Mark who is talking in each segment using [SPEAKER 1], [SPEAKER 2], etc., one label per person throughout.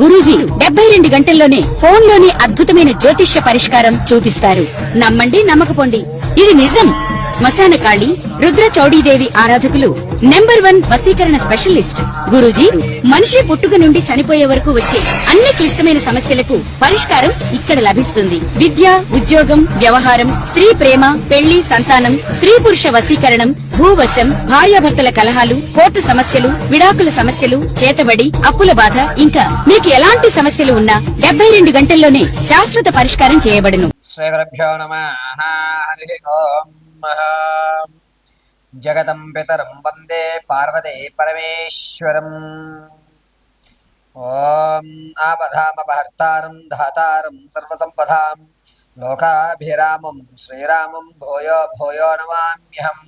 [SPEAKER 1] గురూజీ 72 గంటల్లోనే ఫోన్ లోని అద్భుతమైన జ్యోతిష్య పరిష్కారం చూపిస్తారు. నమ్మండి, నమ్మకపోండి, ఇది నిజం. శ్మశాన కాళి రుద్ర చౌడీదేవి ఆరాధకులు నంబర్ 1 వశీకరణ స్పెషలిస్ట్. గురూజీ మనిషి పుట్టుక నుండి చనిపోయే వరకు వచ్చే అన్ని క్లిష్టమైన సమస్యలకు పరిష్కారం ఇక్కడ లభిస్తుంది. విద్య, ఉద్యోగం, వ్యవహారం, స్త్రీ ప్రేమ, పెళ్లి, సంతానం, స్త్రీ పురుష వశీకరణం, భూవశం, భార్యాభర్తల కలహాలు, కోర్టు సమస్యలు, విడాకుల సమస్యలు, చేతబడి, అప్పుల బాధ, ఇంకా మీకు ఎలాంటి సమస్యలు ఉన్నా 72 గంటల్లోనే శాశ్వత పరిష్కారం చేయబడును.
[SPEAKER 2] జగతం పితరం వందే పార్వతే పరమేశ్వరం. ఓం ఆపదామపహర్తారం ధాతారం సర్వసంపదాం లోకాభిరామం శ్రీరామం భూయో భూయో నమామ్యహం.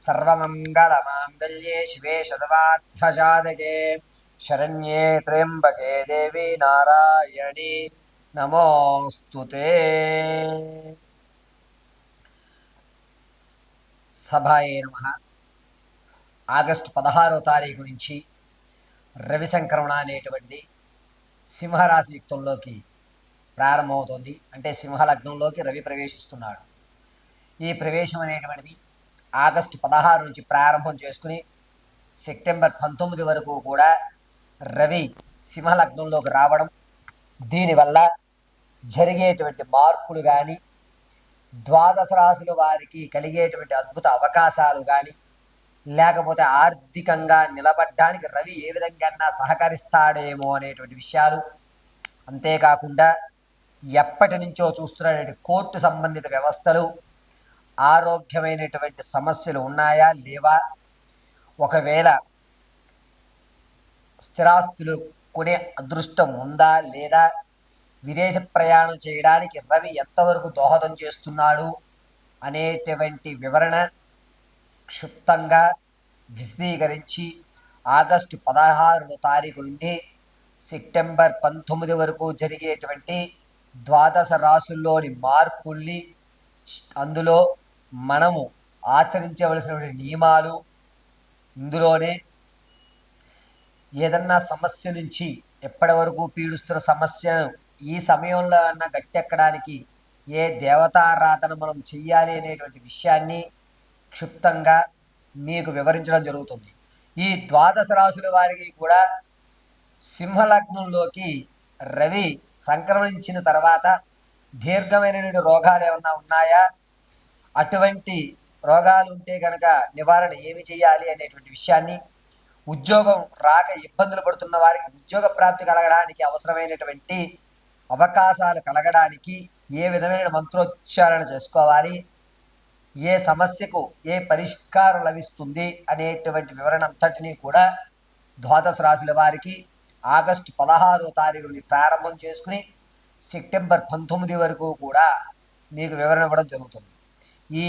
[SPEAKER 2] సర్వమంగళమాంగళ్యే శివే శతవార్థసాధకే శరణ్యే త్ర్యంబకే దేవి నారాయణి నమోస్తుతే. సభాయే నమః. ఆగస్టు 16వ తారీఖు నుంచి రవి సంక్రమణ అనేటువంటిది సింహరాశి యుక్తంలోకి ప్రారంభమవుతుంది. అంటే సింహలగ్నంలోకి రవి ప్రవేశిస్తున్నాడు. ఈ ప్రవేశం అనేటువంటిది ఆగస్టు 16 నుంచి ప్రారంభం చేసుకుని సెప్టెంబర్ 19 వరకు కూడా రవి సింహలగ్నంలోకి రావడం, దీనివల్ల జరిగేటువంటి మార్పులు కానీ, ద్వాదశ రాశుల వారికి కలిగేటువంటి అద్భుత అవకాశాలు కానీ, లేకపోతే ఆర్థికంగా నిలబడ్డానికి రవి ఏ విధంగా సహకరిస్తాడేమో అనేటువంటి విషయాలు, అంతేకాకుండా ఎప్పటి నుంచో చూస్తున్నటువంటి కోర్టు సంబంధిత వ్యవస్థలు, ఆరోగ్యమైనటువంటి సమస్యలు ఉన్నాయా లేవా, ఒకవేళ స్థిరాస్తులు కొనే అదృష్టం ఉందా లేదా, విదేశ ప్రయాణం చేయడానికి రవి ఎంతవరకు దోహదం చేస్తున్నాడు అనేటువంటి వివరణ క్షుప్తంగా విశదీకరించి ఆగస్టు 16వ తారీఖు నుండి సెప్టెంబర్ 19 వరకు జరిగేటువంటి ద్వాదశ రాశుల్లోని మార్పుల్ని, అందులో మనము ఆచరించవలసినటువంటి నియమాలు, ఇందులోనే ఏదన్నా సమస్య నుంచి ఎప్పటి వరకు పీడిస్తున్న సమస్యను ఈ సమయంలో అన్న గట్టెక్కడానికి ఏ దేవతారాధన మనం చెయ్యాలి అనేటువంటి విషయాన్ని క్షుప్తంగా మీకు వివరించడం జరుగుతుంది. ఈ ద్వాదశ రాశుల వారికి కూడా సింహలగ్నంలోకి రవి సంక్రమించిన తర్వాత దీర్ఘమైనటువంటి రోగాలు ఏమన్నా ఉన్నాయా, అటువంటి రోగాలు ఉంటే కనుక నివారణ ఏమి చేయాలి అనేటువంటి విషయాన్ని, ఉద్యోగం రాక ఇబ్బందులు పడుతున్న వారికి ఉద్యోగ ప్రాప్తి కలగడానికి అవసరమైనటువంటి అవకాశాలు కలగడానికి ఏ విధమైన మంత్రోచ్చారణ చేసుకోవాలి, ఏ సమస్యకు ఏ పరిష్కారం లభిస్తుంది అనేటువంటి వివరణ అంతటినీ కూడా ద్వాదశ రాశుల వారికి ఆగస్టు 16వ తారీఖు నుండి ప్రారంభం చేసుకుని సెప్టెంబర్ 19 వరకు కూడా మీకు వివరణ ఇవ్వడం జరుగుతుంది. ఈ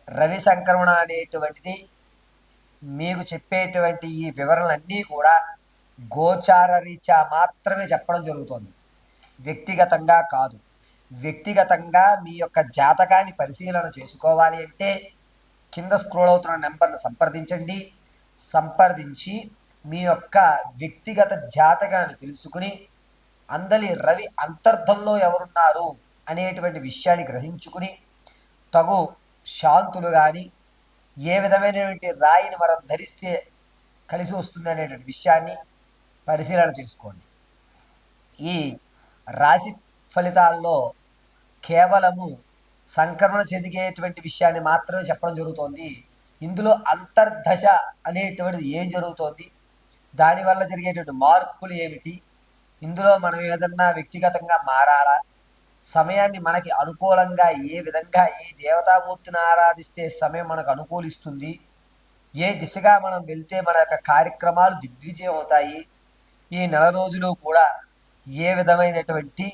[SPEAKER 2] రవి సంక్రమణ అనేటువంటిది మీకు చెప్పేటువంటి ఈ వివరణలన్నీ కూడా గోచార రీత్యా మాత్రమే చెప్పడం జరుగుతుంది, వ్యక్తిగతంగా కాదు. వ్యక్తిగతంగా మీ యొక్క జాతకాన్ని పరిశీలన చేసుకోవాలి అంటే కింద స్క్రోల్ అవుతున్న నెంబర్ను సంప్రదించండి. సంప్రదించి మీ యొక్క వ్యక్తిగత జాతకాన్ని తెలుసుకుని అందలి రవి అంతర్ధంలో ఎవరున్నారు అనేటువంటి విషయాన్ని గ్రహించుకుని తగు శాంతులు కానీ, ఏ విధమైనటువంటి రాయిని మనం ధరిస్తే కలిసి వస్తుంది అనేటువంటి విషయాన్ని పరిశీలన చేసుకోండి. ఈ రాశి ఫలితాల్లో కేవలము సంక్రమణ చెందిగేటువంటి విషయాన్ని మాత్రమే చెప్పడం జరుగుతోంది. ఇందులో అంతర్దశ అనేటువంటిది ఏం జరుగుతోంది, దానివల్ల జరిగేటువంటి మార్పులు ఏమిటి, ఇందులో మనం ఏదన్నా వ్యక్తిగతంగా మారాలా, సమయాన్ని మనకి అనుకూలంగా ఏ విధంగా ఏ దేవతామూర్తిని ఆరాధిస్తే సమయం మనకు అనుకూలిస్తుంది, ఏ దిశగా మనం వెళ్తే మన యొక్క కార్యక్రమాలు దిగ్విజయం అవుతాయి, ఈ నెల రోజులు కూడా ఏ విధమైనటువంటి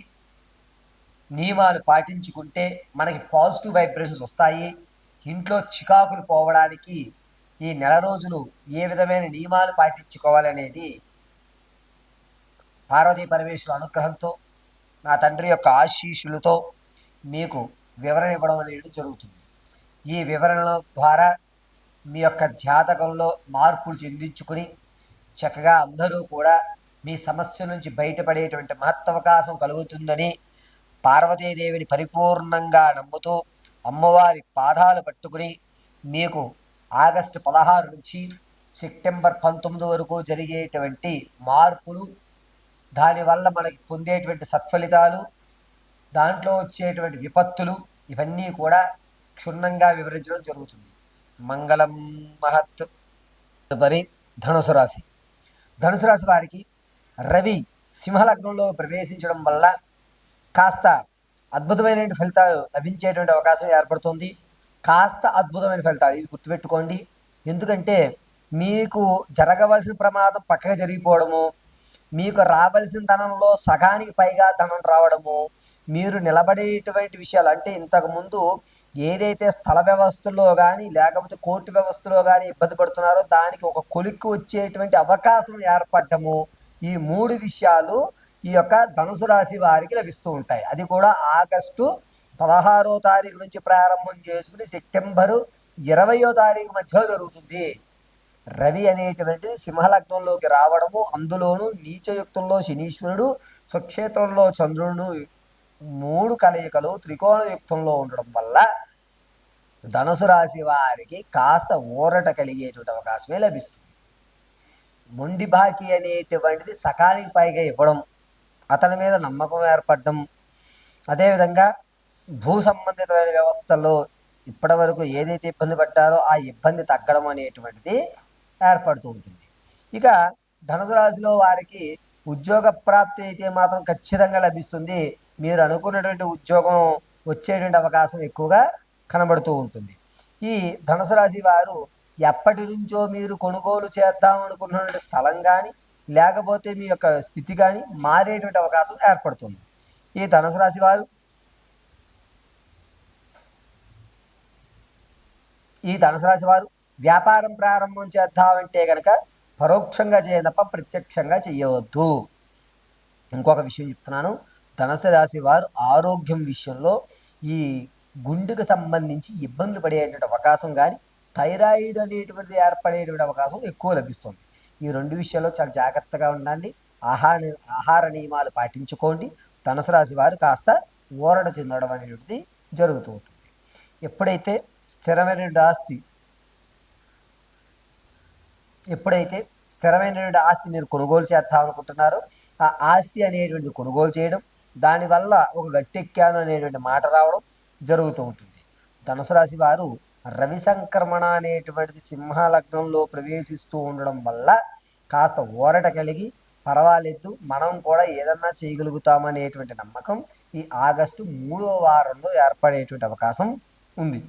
[SPEAKER 2] నియమాలు పాటించుకుంటే మనకి పాజిటివ్ వైబ్రేషన్స్ వస్తాయి, ఇంట్లో చికాకులు పోవడానికి ఈ నెల రోజులు ఏ విధమైన నియమాలు పాటించుకోవాలి అనేది పార్వతీ పరమేశ్వర అనుగ్రహంతో, నా తండ్రి యొక్క ఆశీస్సులతో మీకు వివరణ ఇవ్వడం అనేది జరుగుతుంది. ఈ వివరణల ద్వారా మీ యొక్క జాతకంలో మార్పులు చెందించుకుని చక్కగా అందరూ కూడా మీ సమస్య నుంచి బయటపడేటువంటి మహత్తవకాశం కలుగుతుందని పార్వతీదేవిని పరిపూర్ణంగా నమ్ముతూ అమ్మవారి పాదాలు పట్టుకుని మీకు ఆగస్టు 16 నుంచి సెప్టెంబర్ 19 వరకు జరిగేటువంటి మార్పులు, దానివల్ల మనకి పొందేటువంటి సత్ఫలితాలు, దాంట్లో వచ్చేటువంటి విపత్తులు ఇవన్నీ కూడా క్షుణ్ణంగా వివరించడం జరుగుతుంది. మంగళం మహత్. తదుపరి ధనుసు రాశి. ధనుసు రాశి వారికి రవి సింహలగ్నంలో ప్రవేశించడం వల్ల కాస్త అద్భుతమైన ఫలితాలు లభించేటువంటి అవకాశం ఏర్పడుతుంది. కాస్త అద్భుతమైన ఫలితాలు, ఇది గుర్తుపెట్టుకోండి. ఎందుకంటే మీకు జరగవలసిన ప్రమాదం పక్కగా జరిగిపోవడము, మీకు రావలసిన ధనంలో సగానికి పైగా ధనం రావడము, మీరు నిలబడేటువంటి విషయాలు అంటే ఇంతకుముందు ఏదైతే స్థల వ్యవస్థలో కానీ లేకపోతే కోర్టు వ్యవస్థలో కానీ ఇబ్బంది పడుతున్నారో దానికి ఒక కొలిక్కి వచ్చేటువంటి అవకాశం ఏర్పడటము, ఈ 3 విషయాలు ఈ యొక్క ధనుసు రాశి వారికి లభిస్తూ ఉంటాయి. అది కూడా ఆగస్టు 16వ తారీఖు నుంచి ప్రారంభం చేసుకుని సెప్టెంబరు 20వ తారీఖు మధ్యలో జరుగుతుంది. రవి అనేటువంటిది సింహలగ్నంలోకి రావడము, అందులోనూ నీచయుక్తంలో శనీశ్వరుడు, స్వక్షేత్రంలో చంద్రుడు, 3 కలయికలు త్రికోణ యుక్తంలో ఉండడం వల్ల ధనుసు రాశి వారికి కాస్త ఊరట కలిగేటువంటి అవకాశమే లభిస్తుంది. మొండి బాకీ అనేటువంటిది సకాలికి పైగా ఇవ్వడం, అతని మీద నమ్మకం ఏర్పడడం, అదేవిధంగా భూ సంబంధితమైన వ్యవస్థల్లో ఇప్పటి వరకు ఏదైతే ఇబ్బంది పడ్డారో ఆ ఇబ్బంది తగ్గడం అనేటువంటిది ఏర్పడుతూ ఉంటుంది. ఇక ధనుసు రాశిలో వారికి ఉద్యోగ ప్రాప్తి అయితే మాత్రం ఖచ్చితంగా లభిస్తుంది. మీరు అనుకున్నటువంటి ఉద్యోగం వచ్చేటువంటి అవకాశం ఎక్కువగా కనబడుతూ ఉంటుంది. ఈ ధనుసు రాశి వారు ఎప్పటి నుంచో మీరు కొనుగోలు చేద్దాం అనుకున్నటువంటి స్థలం కానీ లేకపోతే మీ యొక్క స్థితి కానీ మారేటువంటి అవకాశం ఏర్పడుతుంది. ఈ ధనుసు రాశి వారు వ్యాపారం ప్రారంభం చేద్దామంటే కనుక పరోక్షంగా చేయడం తప్ప ప్రత్యక్షంగా చేయవద్దు. ఇంకొక విషయం చెప్తున్నాను, ధనుసు రాశి వారు ఆరోగ్యం విషయంలో ఈ గుండెకు సంబంధించి ఇబ్బందులు పడేటువంటి అవకాశం కానీ థైరాయిడ్ అనేటువంటిది ఏర్పడేటువంటి అవకాశం ఎక్కువ లభిస్తుంది. ఈ 2 విషయాల్లో చాలా జాగ్రత్తగా ఉండండి. ఆహార నియమాలు పాటించుకోండి. ధనుసు రాశి వారు కాస్త ఊరట చెందడం అనేటువంటిది జరుగుతూ ఉంటుంది. ఎప్పుడైతే స్థిరమైనటువంటి ఆస్తి మీరు కొనుగోలు చేద్దామనుకుంటున్నారో ఆ ఆస్తి అనేటువంటిది కొనుగోలు చేయడం, దానివల్ల ఒక గట్టెక్కాను అనేటువంటి మాట రావడం జరుగుతూ ఉంటుంది. ధనుసు రాశి వారు రవి సంక్రమణ అనేటువంటిది సింహలగ్నంలో ప్రవేశిస్తూ ఉండడం వల్ల కాస్త ఊరట కలిగి పర్వాలేదు మనం కూడా ఏదన్నా చేయగలుగుతామనేటువంటి నమ్మకం ఈ ఆగస్టు 3వ వారంలో ఏర్పడేటువంటి అవకాశం ఉంది.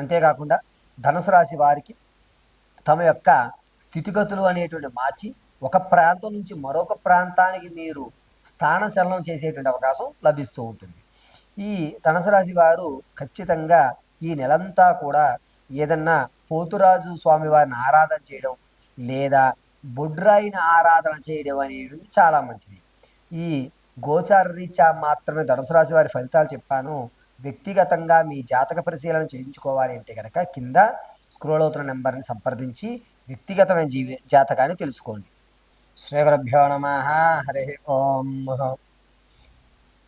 [SPEAKER 2] అంతేకాకుండా ధనుసు రాశి వారికి తమ యొక్క స్థితిగతులు అనేటువంటి మార్చి ఒక ప్రాంతం నుంచి మరొక ప్రాంతానికి మీరు స్థానచలనం చేసేటువంటి అవకాశం లభిస్తూ ఉంటుంది. ఈ ధనుసు రాశి వారు ఖచ్చితంగా ఈ నెలంతా కూడా ఏదన్నా పోతురాజు స్వామివారిని ఆరాధన చేయడం లేదా బొడ్రాయిని ఆరాధన చేయడం అనేది చాలా మంచిది. ఈ గోచార రీత్యా మాత్రమే ధనుసు రాశి వారి ఫలితాలు చెప్పాను. వ్యక్తిగతంగా మీ జాతక పరిశీలన చేయించుకోవాలి అంటే కనుక కింద స్క్రోల్ అవుతున్న నెంబర్ని సంప్రదించి వ్యక్తిగతమైన జాతకాన్ని తెలుసుకోండి. శ్రీ గురుభ్యో నమః. హరి ఓం.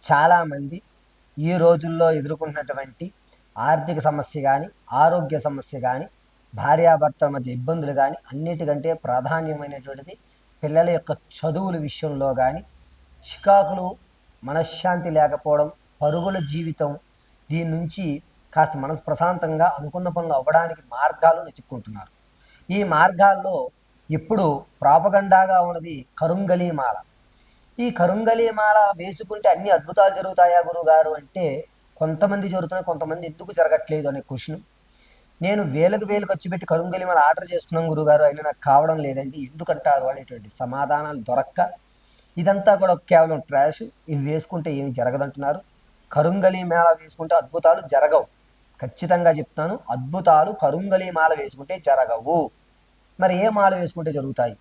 [SPEAKER 2] చాలామంది ఈ రోజుల్లో ఎదుర్కొంటున్నటువంటి ఆర్థిక సమస్య కానీ ఆరోగ్య సమస్య కానీ భార్యాభర్తల మధ్య ఇబ్బందులు కానీ అన్నిటికంటే ప్రాధాన్యమైనటువంటిది పిల్లల యొక్క చదువుల విషయంలో కానీ చికాకులు, మనశ్శాంతి లేకపోవడం, పరుగుల జీవితం, దీని నుంచి కాస్త మనసు ప్రశాంతంగా అనుకున్న పనులు అవ్వడానికి మార్గాలు వెతుక్కుంటున్నారు. ఈ మార్గాల్లో ఇప్పుడు ప్రాపగండాగా ఉన్నది కరుంగలి మాల. ఈ కరుంగలి మాల వేసుకుంటే అన్ని అద్భుతాలు జరుగుతాయా గురుగారు అంటే కొంతమంది జరుగుతున్నాయి, కొంతమంది ఎందుకు జరగట్లేదు అనే క్వశ్చన్. నేను వేలకు ఖర్చు పెట్టి కరుంగలి మాల ఆర్డర్ చేస్తున్నాం గురుగారు, అయినా నాకు కావడం లేదండి ఎందుకంటారు అనేటువంటి సమాధానాలు దొరక్క ఇదంతా కూడా కేవలం ట్రాష్, ఇవి వేసుకుంటే ఏమి జరగదంటున్నారు. కరుంగలి మాల వేసుకుంటే అద్భుతాలు జరగవు. ఖచ్చితంగా చెప్తాను, అద్భుతాలు కరుంగలి మాల వేసుకుంటే జరగవు. మరి ఏ మాల వేసుకుంటే జరుగుతాయి?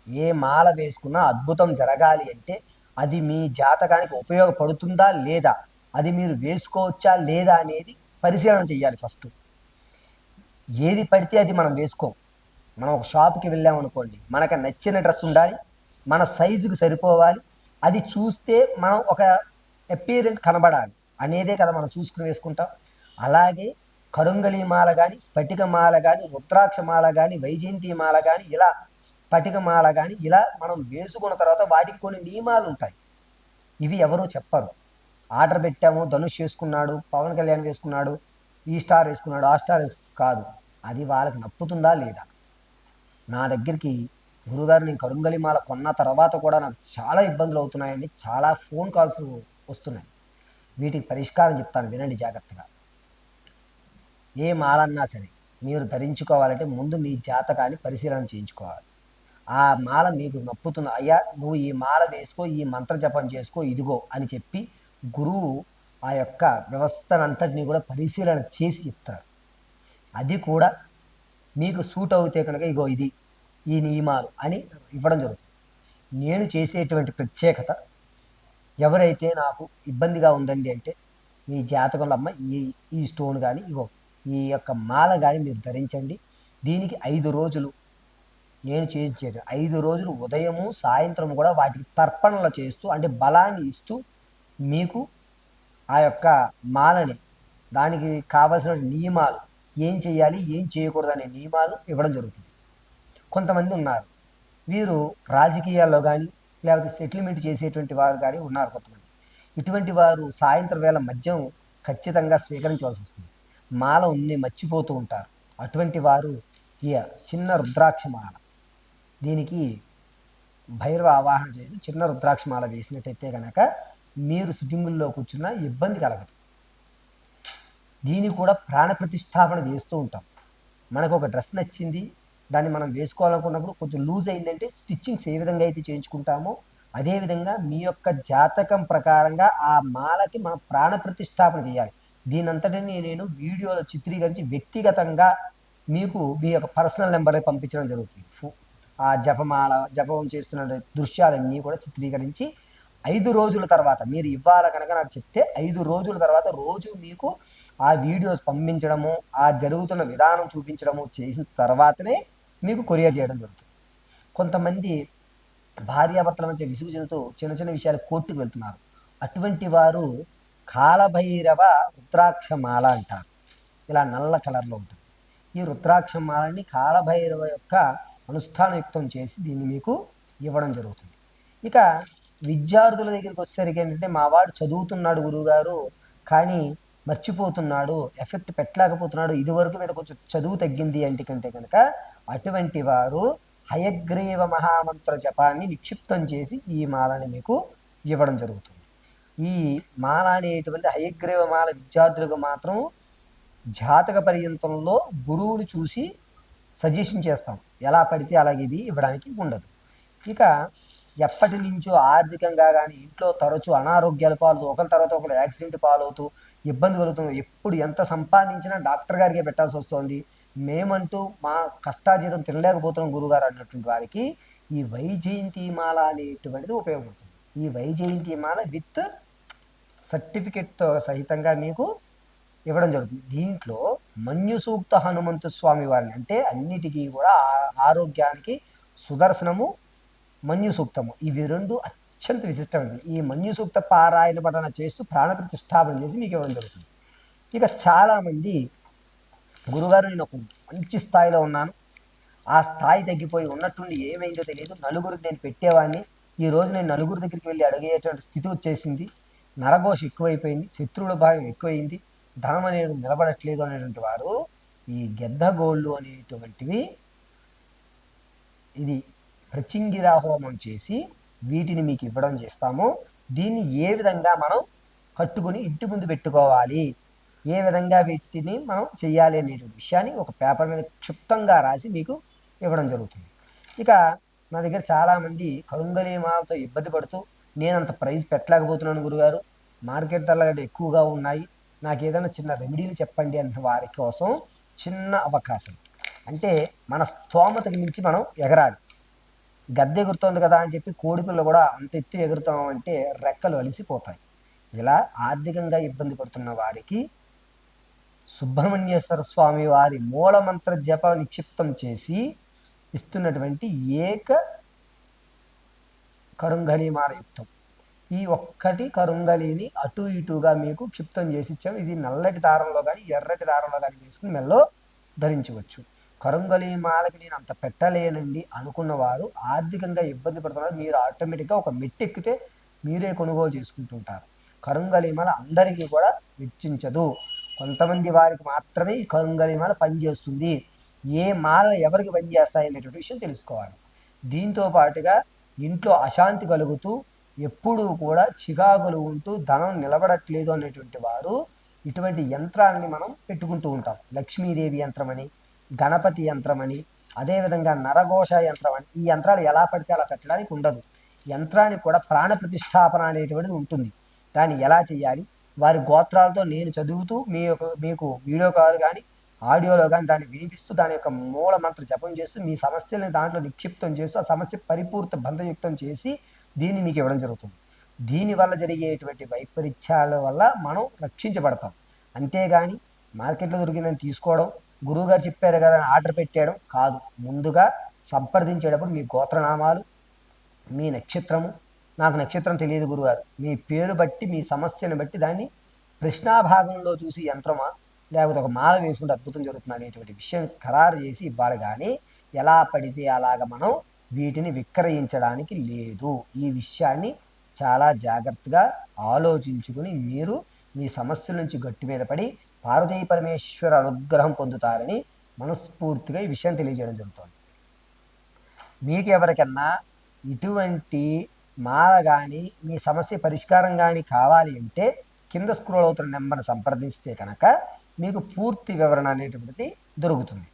[SPEAKER 2] ఏ మాల వేసుకున్నా అద్భుతం జరగాలి అంటే అది మీ జాతకానికి ఉపయోగపడుతుందా లేదా, అది మీరు వేసుకోవచ్చా లేదా అనేది పరిశీలన చేయాలి. ఫస్ట్ ఏది పడితే అది మనం వేసుకోం. మనం ఒక షాప్కి వెళ్ళామనుకోండి, మనకు నచ్చిన డ్రెస్ ఉండాలి, మన సైజుకి సరిపోవాలి, అది చూస్తే మనం ఒక అపీరెంట్ కనబడాలి అనేదే కదా మనం చూసుకుని వేసుకుంటాం. అలాగే కరుంగలి మాల కానీ, స్ఫటిక మాల కానీ, రుద్రాక్ష మాల కానీ, వైజయంతి మాల కానీ, ఇలా స్ఫటిక మాల కానీ ఇలా మనం వేసుకున్న తర్వాత వాటికి కొన్ని నియమాలు ఉంటాయి. ఇవి ఎవరూ చెప్పరు. ఆర్డర్ పెట్టాము, ధనుష్ వేసుకున్నాడు, పవన్ కళ్యాణ్ వేసుకున్నాడు, ఈ స్టార్ వేసుకున్నాడు, ఆ స్టార్ కాదు. అది వాళ్ళకి నప్పుతుందా లేదా. నా దగ్గరికి గురుగారు నేను కరుంగలి మాల కొన్న తర్వాత కూడా నాకు చాలా ఇబ్బందులు అవుతున్నాయండి, చాలా ఫోన్ కాల్స్ వస్తున్నాయి. వీటికి పరిష్కారం చెప్తాను, వినండి జాగ్రత్తగా. ఏ మాల అన్నా సరే మీరు ధరించుకోవాలంటే ముందు మీ జాతకాన్ని పరిశీలన చేయించుకోవాలి. ఆ మాల మీకు నప్పుతుంది, అయ్యా నువ్వు ఈ మాల వేసుకో, ఈ మంత్ర జపం చేసుకో, ఇదిగో అని చెప్పి గురువు ఆ యొక్క వ్యవస్థనంతటినీ కూడా పరిశీలన చేసి చెప్తారు. అది కూడా మీకు సూట్ అవుతే కనుక ఇగో ఇది ఈ నియమాలు అని ఇవ్వడం జరుగుతుంది. నేను చేసేటువంటి ప్రత్యేకత, ఎవరైతే నాకు ఇబ్బందిగా ఉందండి అంటే మీ జాతకంలో అమ్మ ఈ స్టోన్ కానీ ఇగో ఈ యొక్క మాల కానీ మీరు ధరించండి, దీనికి 5 రోజులు నేను చేయించేది 5 రోజులు ఉదయము సాయంత్రం కూడా వాటికి తర్పణలు చేస్తూ అంటే బలాన్ని ఇస్తూ మీకు ఆ యొక్క మాలని దానికి కావలసిన నియమాలు ఏం చేయాలి ఏం చేయకూడదు అనే నియమాలు ఇవ్వడం జరుగుతుంది. కొంతమంది ఉన్నారు, వీరు రాజకీయాల్లో కానీ లేకపోతే సెటిల్మెంట్ చేసేటువంటి వారు కానీ ఉన్నారు కొంతమంది. ఇటువంటి వారు సాయంత్రం వేళ మద్యం ఖచ్చితంగా స్వీకరించవలసి వస్తుంది. మాల ఉన్ని మర్చిపోతూ ఉంటారు. అటువంటి వారు ఈ చిన్న రుద్రాక్ష మాల, దీనికి భైరవ ఆవాహన చేసి చిన్న రుద్రాక్ష మాల వేసినట్టయితే కనుక మీరు సిట్టింగుల్లో కూర్చున్న ఇబ్బంది కలగదు. దీన్ని కూడా ప్రాణ ప్రతిష్టాపన చేస్తూ ఉంటాం. మనకు ఒక డ్రెస్ నచ్చింది, దాన్ని మనం వేసుకోవాలనుకున్నప్పుడు కొంచెం లూజ్ అయిందంటే స్టిచ్చింగ్స్ ఏ విధంగా అయితే చేయించుకుంటామో అదేవిధంగా మీ యొక్క జాతకం ప్రకారంగా ఆ మాలకి మనం ప్రాణ ప్రతిష్టాపన చేయాలి. దీనంతటిని నేను వీడియోలో చిత్రీకరించి వ్యక్తిగతంగా మీకు మీ యొక్క పర్సనల్ నెంబర్కి పంపించడం జరుగుతుంది. ఆ జపం చేస్తున్న దృశ్యాలన్నీ కూడా చిత్రీకరించి 5 రోజుల తర్వాత మీరు ఇవ్వాల కనుక నాకు చెప్తే 5 రోజుల తర్వాత రోజు మీకు ఆ వీడియోస్ పంపించడము, ఆ జరుగుతున్న విధానం చూపించడము చేసిన తర్వాతనే మీకు కొరియర్ చేయడం జరుగుతుంది. కొంతమంది భార్యాభర్తల మధ్య విసుగు చెందుతూ చిన్న చిన్న విషయాలు కోర్టుకు వెళ్తున్నారు. అటువంటి వారు కాలభైరవ రుద్రాక్ష మాల అంటారు. ఇలా నల్ల కలర్లో ఉంటుంది. ఈ రుద్రాక్ష మాలని కాలభైరవ యొక్క అనుష్ఠానయుక్తం చేసి దీన్ని మీకు ఇవ్వడం జరుగుతుంది. ఇక విద్యార్థుల దగ్గరికి వచ్చేసరికి ఏంటంటే మా వాడు చదువుతున్నాడు గురువుగారు కానీ మర్చిపోతున్నాడు, ఎఫెక్ట్ పెట్టలేకపోతున్నాడు, ఇదివరకు మీద కొంచెం చదువు తగ్గింది అంటే కంటే కనుక అటువంటి వారు హయగ్రీవ మహామంత్ర జపాన్ని నిక్షిప్తం చేసి ఈ మాలని మీకు ఇవ్వడం జరుగుతుంది. ఈ మాల అనేటువంటి హయగ్రీవ మాల విద్యార్థులకు మాత్రం జాతక పర్యంతంలో గురువుని చూసి సజెషన్ చేస్తాం, ఎలా పడితే అలాగే ఇది ఇవ్వడానికి ఉండదు. ఇక ఎప్పటి నుంచో ఆర్థికంగా కానీ ఇంట్లో తరచూ అనారోగ్యాల పాలు ఒకరి తర్వాత ఒకరు యాక్సిడెంట్ పాలవుతూ ఇబ్బంది కలుగుతుంది, ఎప్పుడు ఎంత సంపాదించినా డాక్టర్ గారికే పెట్టాల్సి వస్తుంది, మేమంటూ మా కష్టాజీతం తినలేకపోతున్నాం గురుగారు అన్నటువంటి వారికి ఈ వైజయంతి మాల అనేటువంటిది ఉపయోగపడుతుంది. ఈ వైజయంతి మాల విత్ సర్టిఫికెట్తో సహితంగా మీకు ఇవ్వడం జరుగుతుంది. దీంట్లో మన్యు సూక్త హనుమంతు స్వామి వారిని అంటే అన్నిటికీ కూడా ఆరోగ్యానికి సుదర్శనము మన్యు సూక్తము ఇవి రెండు అత్యంత విశిష్టమైనవి. ఈ మన్యు సూక్త పారాయణ పఠన చేస్తూ ప్రాణ ప్రతిష్టాపన చేసి మీకు ఇవ్వడం జరుగుతుంది. ఇక చాలామంది గురుగారు నేను ఒక మంచి స్థాయిలో ఉన్నాను, ఆ స్థాయి తగ్గిపోయి ఉన్నట్టుండి ఏమైందో తెలియదు, నలుగురికి నేను పెట్టేవాడిని, ఈరోజు నేను నలుగురి దగ్గరికి వెళ్ళి అడిగేటువంటి స్థితి వచ్చేసింది, నరఘోష ఎక్కువైపోయింది, శత్రువుల భాగం ఎక్కువైంది, ధనం అనేది నిలబడట్లేదు అనేటువంటి వారు ఈ గెద్దగోళ్ళు అనేటువంటివి ఇది ప్రచింగిరా హోమం చేసి వీటిని మీకు ఇవ్వడం చేస్తాము. దీన్ని ఏ విధంగా మనం కట్టుకుని ఇంటి ముందు పెట్టుకోవాలి, ఏ విధంగా వీటిని మనం చెయ్యాలి అనే విషయాన్ని ఒక పేపర్ మీద క్షుప్తంగా రాసి మీకు ఇవ్వడం జరుగుతుంది. ఇక నా దగ్గర చాలామంది కరుంగలి మాలతో ఇబ్బంది పడుతూ నేను అంత ప్రైస్ పెట్టలేకపోతున్నాను గురుగారు, మార్కెట్ ధరలు ఎక్కువగా ఉన్నాయి, నాకు ఏదైనా చిన్న రెమెడీలు చెప్పండి అన్న వారి కోసం చిన్న అవకాశం. అంటే మన స్తోమతకి మించి మనం ఎగరాలి. గద్దె ఎగురుతోంది కదా అని చెప్పి కోడిపిల్ల కూడా అంత ఎత్తు ఎగురుతామంటే రెక్కలు అలిసిపోతాయి. ఇలా ఆర్థికంగా ఇబ్బంది పడుతున్న వారికి సుబ్రహ్మణ్యేశ్వర స్వామి వారి మూలమంత్ర జప నిక్షిప్తం చేసి ఇస్తున్నటువంటి ఏక కరుంగళీమాల యుక్తం. ఈ ఒక్కటి కరుంగలిని అటు ఇటుగా మీకు క్షిప్తం చేసి ఇచ్చాం. ఇది నల్లటి దారంలో కానీ ఎర్రటి దారంలో కానీ వేసుకుని మెల్లో ధరించవచ్చు. కరుంగళీమాలకి నేను అంత పెట్టలేనండి అనుకున్నవారు ఆర్థికంగా ఇబ్బంది పడుతున్నారు. మీరు ఆటోమేటిక్గా ఒక మెట్టెక్కితే మీరే కొనుగోలు చేసుకుంటుంటారు. కరుంగళీమాల అందరికీ కూడా వెచ్చించదు. కొంతమంది వారికి మాత్రమే ఈ కరుంగళీమాల పనిచేస్తుంది. ఏ మాల ఎవరికి పనిచేస్తాయి అనేటువంటి విషయం తెలుసుకోవాలి. దీంతో పాటుగా ఇంట్లో అశాంతి కలుగుతూ ఎప్పుడూ కూడా చికాకులు ఉంటూ ధనం నిలబడట్లేదు అనేటువంటి వారు ఇటువంటి యంత్రాన్ని మనం పెట్టుకుంటూ ఉంటాం. లక్ష్మీదేవి యంత్రం అని, గణపతి యంత్రం అని, అదేవిధంగా నరఘోష యంత్రం అని. ఈ యంత్రాలు ఎలా పడితే అలా పెట్టడానికి ఉండదు. యంత్రానికి కూడా ప్రాణ ప్రతిష్టాపన అనేటువంటిది ఉంటుంది. దాన్ని ఎలా చేయాలి, వారి గోత్రాలతో నేను చదువుతూ మీకు వీడియో కాల్ కానీ ఆడియోలో కానీ దాన్ని వినిపిస్తూ దాని యొక్క మూల మంత్ర జపం చేస్తూ మీ సమస్యలను దాంట్లో నిక్షిప్తం చేస్తూ ఆ సమస్య పరిపూర్త బంధయుక్తం చేసి దీన్ని మీకు ఇవ్వడం జరుగుతుంది. దీనివల్ల జరిగేటువంటి వైపరీత్యాల వల్ల మనం రక్షించబడతాం. అంతేగాని మార్కెట్లో దొరికిందని తీసుకోవడం, గురువుగారు చెప్పారు కదా అని ఆర్డర్ పెట్టేయడం కాదు. ముందుగా సంప్రదించేటప్పుడు మీ గోత్రనామాలు, మీ నక్షత్రము, నాకు నక్షత్రం తెలియదు గురుగారు, మీ పేరు బట్టి మీ సమస్యను బట్టి దాన్ని ప్రశ్నాభాగంలో చూసి యంత్రమా లేకపోతే ఒక మాల వేసుకుంటే అద్భుతం జరుగుతుంది అనేటువంటి విషయం ఖరారు చేసి ఇవ్వాలి. కానీ ఎలా పడితే అలాగ మనం వీటిని విక్రయించడానికి లేదు. ఈ విషయాన్ని చాలా జాగ్రత్తగా ఆలోచించుకుని మీరు మీ సమస్యల నుంచి గట్టి మీద పడి పార్వతీ పరమేశ్వర అనుగ్రహం పొందుతారని మనస్ఫూర్తిగా ఈ విషయం తెలియజేయడం జరుగుతుంది. మీకు ఎవరికన్నా ఇటువంటి మాల కానీ మీ సమస్య పరిష్కారం కానీ కావాలి అంటే కింద స్క్రోల్ అవుతున్న నెంబర్ని సంప్రదిస్తే కనుక మీకు పూర్తి వివరణ అనేటువంటిది దొరుకుతుంది.